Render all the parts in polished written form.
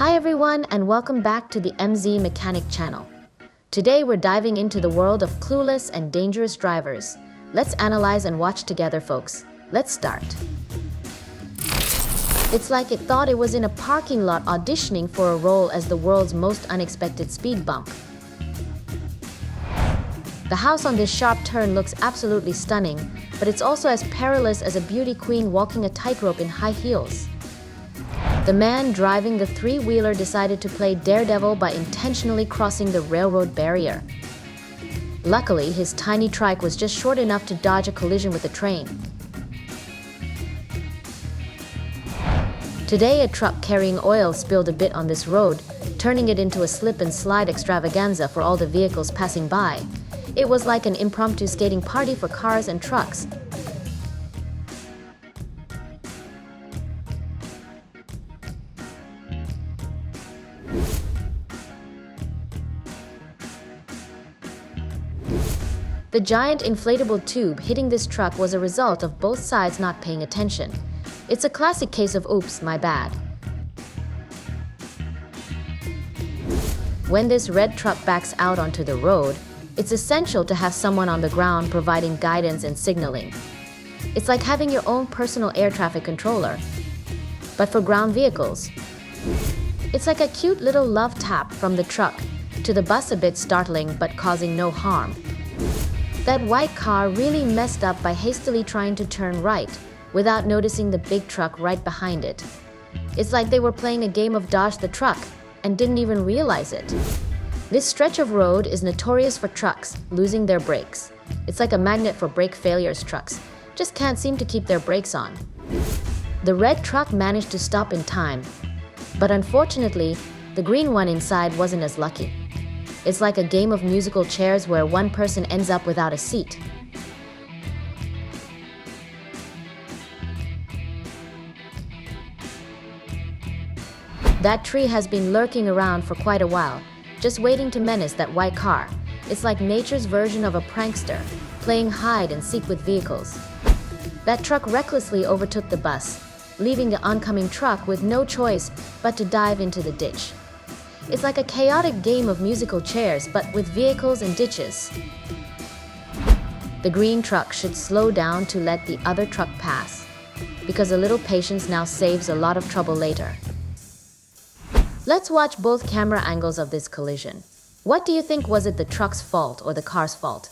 Hi everyone, and welcome back to the MZ Mechanic channel. Today we're diving into the world of clueless and dangerous drivers. Let's analyze and watch together, folks. Let's start. It's like it thought it was in a parking lot auditioning for a role as the world's most unexpected speed bump. The house on this sharp turn looks absolutely stunning, but it's also as perilous as a beauty queen walking a tightrope in high heels. The man driving the three-wheeler decided to play daredevil by intentionally crossing the railroad barrier. Luckily, his tiny trike was just short enough to dodge a collision with a train. Today, a truck carrying oil spilled a bit on this road, turning it into a slip-and-slide extravaganza for all the vehicles passing by. It was like an impromptu skating party for cars and trucks. The giant inflatable tube hitting this truck was a result of both sides not paying attention. It's a classic case of oops, my bad. When this red truck backs out onto the road, it's essential to have someone on the ground providing guidance and signaling. It's like having your own personal air traffic controller, but for ground vehicles. It's like a cute little love tap from the truck to the bus, a bit startling but causing no harm. That white car really messed up by hastily trying to turn right without noticing the big truck right behind it. It's like they were playing a game of dodge the truck and didn't even realize it. This stretch of road is notorious for trucks losing their brakes. It's like a magnet for brake failures. Trucks just can't seem to keep their brakes on. The red truck managed to stop in time, but unfortunately, the green one inside wasn't as lucky. It's like a game of musical chairs where one person ends up without a seat. That tree has been lurking around for quite a while, just waiting to menace that white car. It's like nature's version of a prankster, playing hide and seek with vehicles. That truck recklessly overtook the bus, leaving the oncoming truck with no choice but to dive into the ditch. It's like a chaotic game of musical chairs, but with vehicles and ditches. The green truck should slow down to let the other truck pass, because a little patience now saves a lot of trouble later. Let's watch both camera angles of this collision. What do you think? Was it the truck's fault or the car's fault?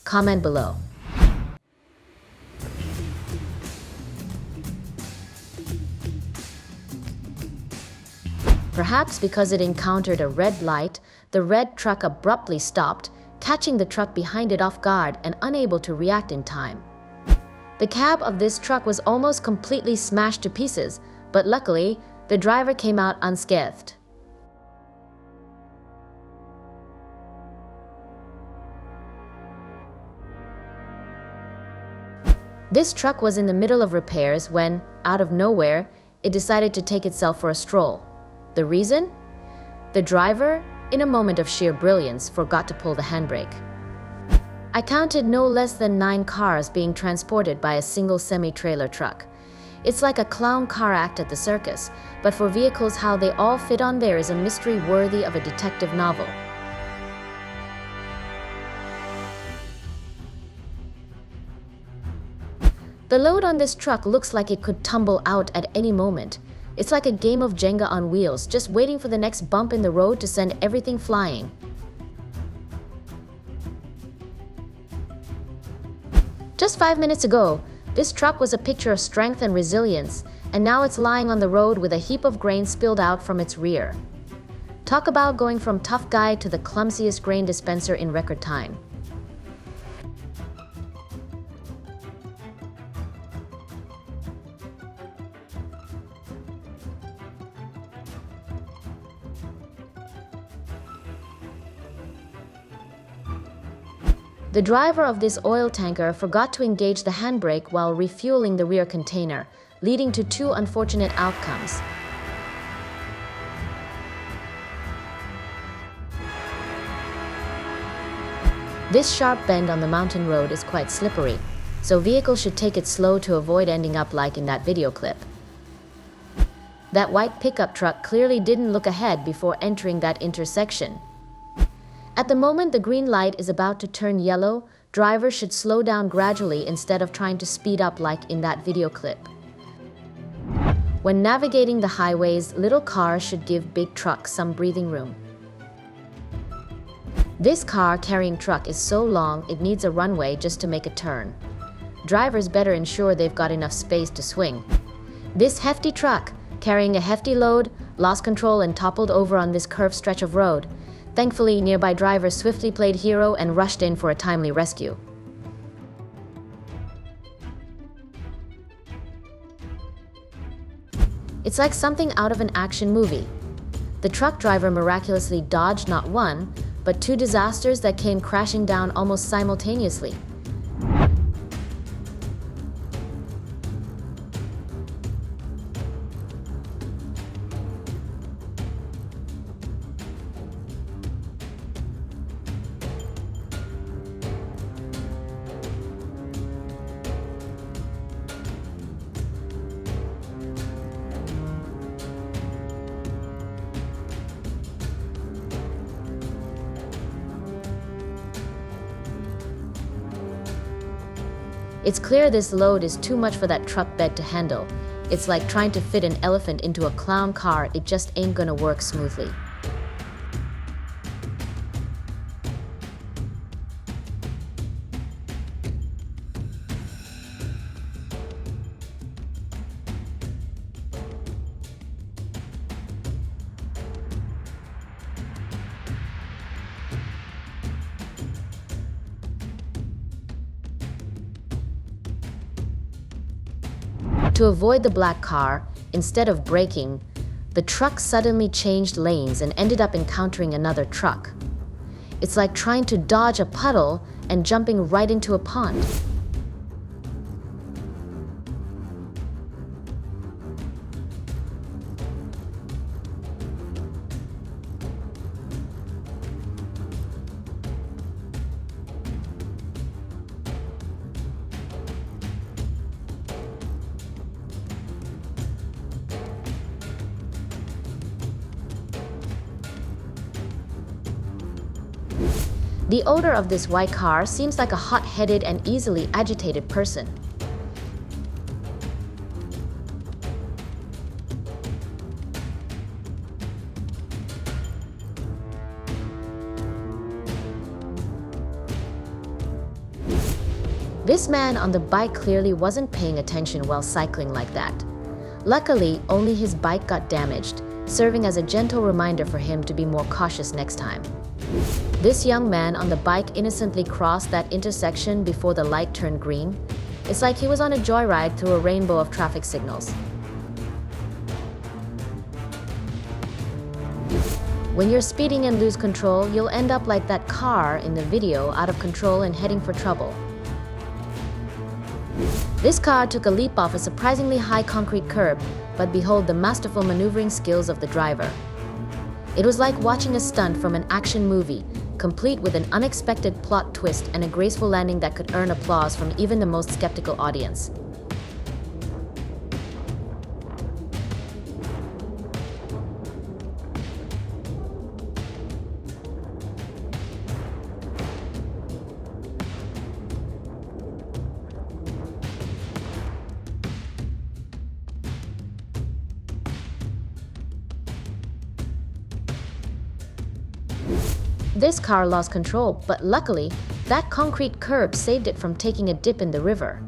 Comment below. Perhaps because it encountered a red light, the red truck abruptly stopped, catching the truck behind it off guard and unable to react in time. The cab of this truck was almost completely smashed to pieces, but luckily, the driver came out unscathed. This truck was in the middle of repairs when, out of nowhere, it decided to take itself for a stroll. The reason? The driver, in a moment of sheer brilliance, forgot to pull the handbrake. I counted no less than 9 cars being transported by a single semi-trailer truck. It's like a clown car act at the circus, but for vehicles, how they all fit on there is a mystery worthy of a detective novel. The load on this truck looks like it could tumble out at any moment. It's like a game of Jenga on wheels, just waiting for the next bump in the road to send everything flying. Just 5 minutes ago, this truck was a picture of strength and resilience, and now it's lying on the road with a heap of grain spilled out from its rear. Talk about going from tough guy to the clumsiest grain dispenser in record time. The driver of this oil tanker forgot to engage the handbrake while refueling the rear container, leading to 2 unfortunate outcomes. This sharp bend on the mountain road is quite slippery, so vehicles should take it slow to avoid ending up like in that video clip. That white pickup truck clearly didn't look ahead before entering that intersection. At the moment the green light is about to turn yellow, drivers should slow down gradually instead of trying to speed up like in that video clip. When navigating the highways, little cars should give big trucks some breathing room. This car-carrying truck is so long it needs a runway just to make a turn. Drivers better ensure they've got enough space to swing. This hefty truck, carrying a hefty load, lost control and toppled over on this curved stretch of road. Thankfully, nearby drivers swiftly played hero and rushed in for a timely rescue. It's like something out of an action movie. The truck driver miraculously dodged not one, but two disasters that came crashing down almost simultaneously. It's clear this load is too much for that truck bed to handle. It's like trying to fit an elephant into a clown car, it just ain't gonna work smoothly. To avoid the black car, instead of braking, the truck suddenly changed lanes and ended up encountering another truck. It's like trying to dodge a puddle and jumping right into a pond. The owner of this white car seems like a hot-headed and easily agitated person. This man on the bike clearly wasn't paying attention while cycling like that. Luckily, only his bike got damaged, serving as a gentle reminder for him to be more cautious next time. This young man on the bike innocently crossed that intersection before the light turned green. It's like he was on a joyride through a rainbow of traffic signals. When you're speeding and lose control, you'll end up like that car in the video, out of control and heading for trouble. This car took a leap off a surprisingly high concrete curb, but behold the masterful maneuvering skills of the driver. It was like watching a stunt from an action movie, complete with an unexpected plot twist and a graceful landing that could earn applause from even the most skeptical audience. This car lost control, but luckily, that concrete curb saved it from taking a dip in the river.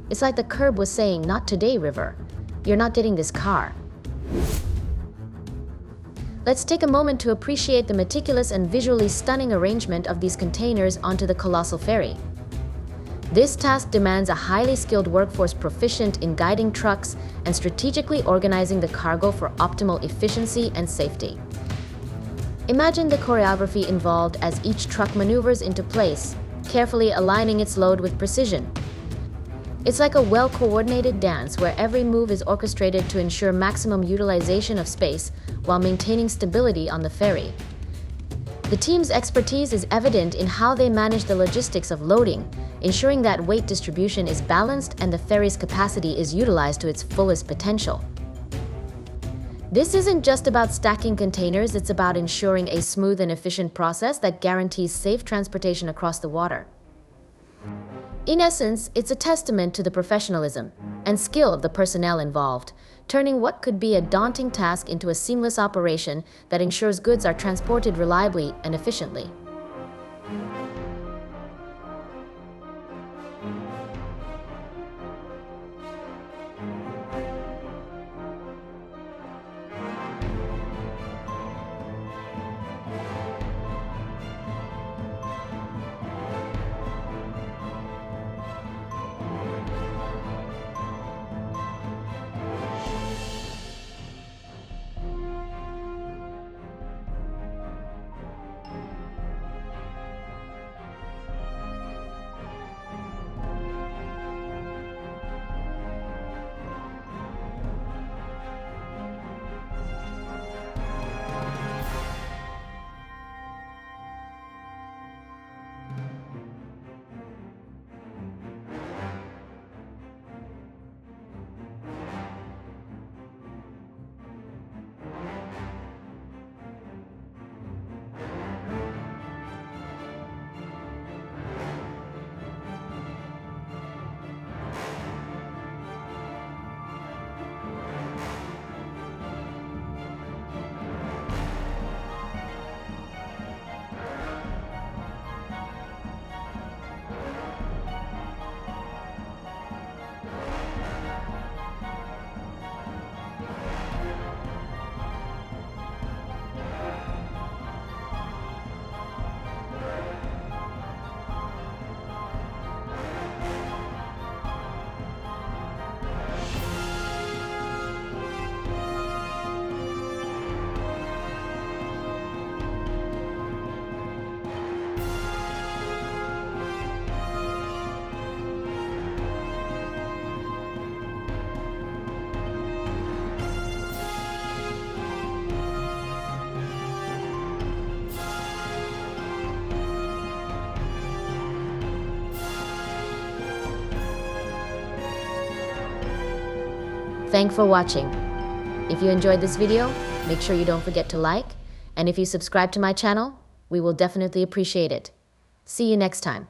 It's like the curb was saying, "Not today, river. You're not getting this car." Let's take a moment to appreciate the meticulous and visually stunning arrangement of these containers onto the colossal ferry. This task demands a highly skilled workforce proficient in guiding trucks and strategically organizing the cargo for optimal efficiency and safety. Imagine the choreography involved as each truck maneuvers into place, carefully aligning its load with precision. It's like a well-coordinated dance where every move is orchestrated to ensure maximum utilization of space while maintaining stability on the ferry. The team's expertise is evident in how they manage the logistics of loading, ensuring that weight distribution is balanced and the ferry's capacity is utilized to its fullest potential. This isn't just about stacking containers, it's about ensuring a smooth and efficient process that guarantees safe transportation across the water. In essence, it's a testament to the professionalism and skill of the personnel involved, turning what could be a daunting task into a seamless operation that ensures goods are transported reliably and efficiently. Thanks for watching. If you enjoyed this video, make sure you don't forget to like, and if you subscribe to my channel, we will definitely appreciate it. See you next time.